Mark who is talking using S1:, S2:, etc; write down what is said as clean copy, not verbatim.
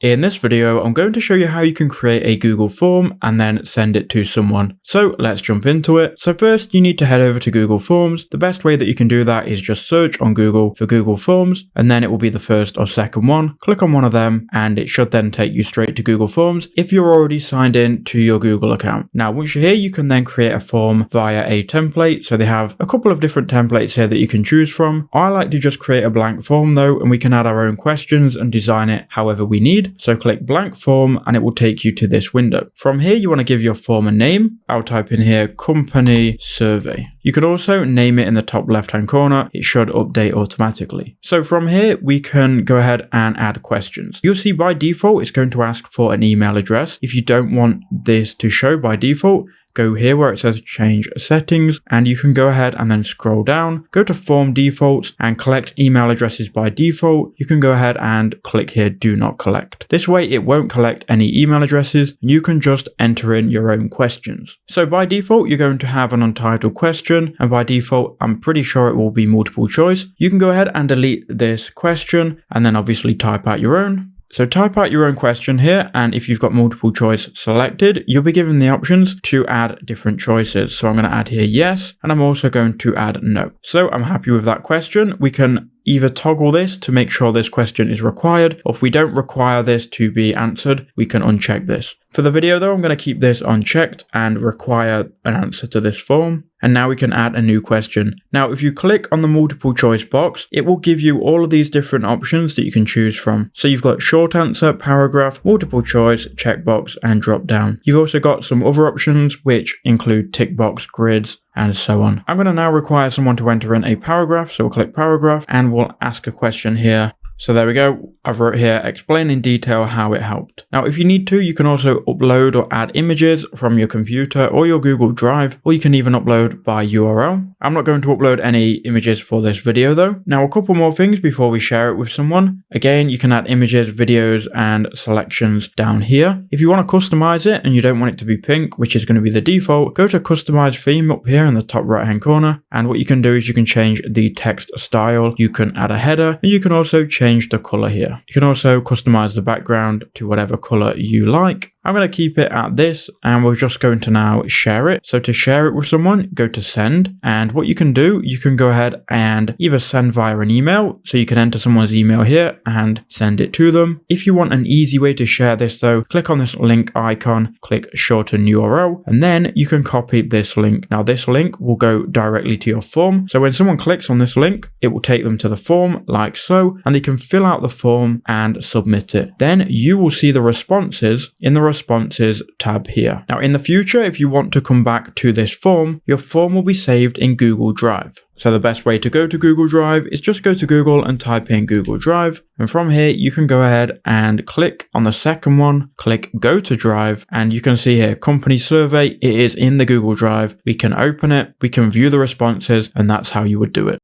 S1: In this video, I'm going to show you how you can create a Google form and then send it to someone. So let's jump into it. So first you need to head over to Google Forms. The best way that you can do that is just search on Google for Google Forms, and then it will be the first or second one. Click on one of them and it should then take you straight to Google Forms if you're already signed in to your Google account. Now, once you're here, you can then create a form via a template. So they have a couple of different templates here that you can choose from. I like to just create a blank form though, and we can add our own questions and design it however we need. So click blank form and it will take you to this window. From here, you want to give your form a name. I'll type in here company survey. You can also name it in the top left hand corner. It should update automatically. So from here, we can go ahead and add questions. You'll see by default, it's going to ask for an email address. If you don't want this to show by default, go here where it says change settings, and you can go ahead and then scroll down, go to form defaults and collect email addresses by default. You can go ahead and click here, do not collect. This way it won't collect any email addresses. You can just enter in your own questions. So by default, you're going to have an untitled question, and by default, I'm pretty sure it will be multiple choice. You can go ahead and delete this question and then obviously type out your own. So type out your own question here, and if you've got multiple choice selected, you'll be given the options to add different choices. So I'm going to add here yes, and I'm also going to add no. So I'm happy with that question. We can either toggle this to make sure this question is required, or if we don't require this to be answered, we can uncheck this. For the video though, I'm going to keep this unchecked and require an answer to this form. And now we can add a new question. Now, if you click on the multiple choice box, it will give you all of these different options that you can choose from. So you've got short answer, paragraph, multiple choice, checkbox, and drop down. You've also got some other options which include tick box, grids, and so on. I'm going to now require someone to enter in a paragraph. So we'll click paragraph and we'll ask a question here. So there we go. I've wrote here, explain in detail how it helped. Now, if you need to, you can also upload or add images from your computer or your Google Drive, or you can even upload by URL. I'm not going to upload any images for this video though. Now, a couple more things before we share it with someone. Again, you can add images, videos, and selections down here. If you want to customize it and you don't want it to be pink, which is going to be the default, go to customize theme up here in the top right hand corner. And what you can do is you can change the text style. You can add a header, and you can also change the color here. You can also customize the background to whatever color you like. I'm going to keep it at this, and we're just going to now share it. So to share it with someone, go to send, and what you can do, you can go ahead and either send via an email. So you can enter someone's email here and send it to them. If you want an easy way to share this though, click on this link icon, click shorten URL, and then you can copy this link. Now this link will go directly to your form. So when someone clicks on this link, it will take them to the form like so, and they can fill out the form and submit it. Then you will see the responses in the responses tab here. Now in the future, if you want to come back to this form, your form will be saved in Google Drive. So the best way to go to Google Drive is just go to Google and type in Google Drive. And from here, you can go ahead and click on the second one, click go to Drive, and you can see here, company survey. It is in the Google Drive. We can open it, we can view the responses, and that's how you would do it.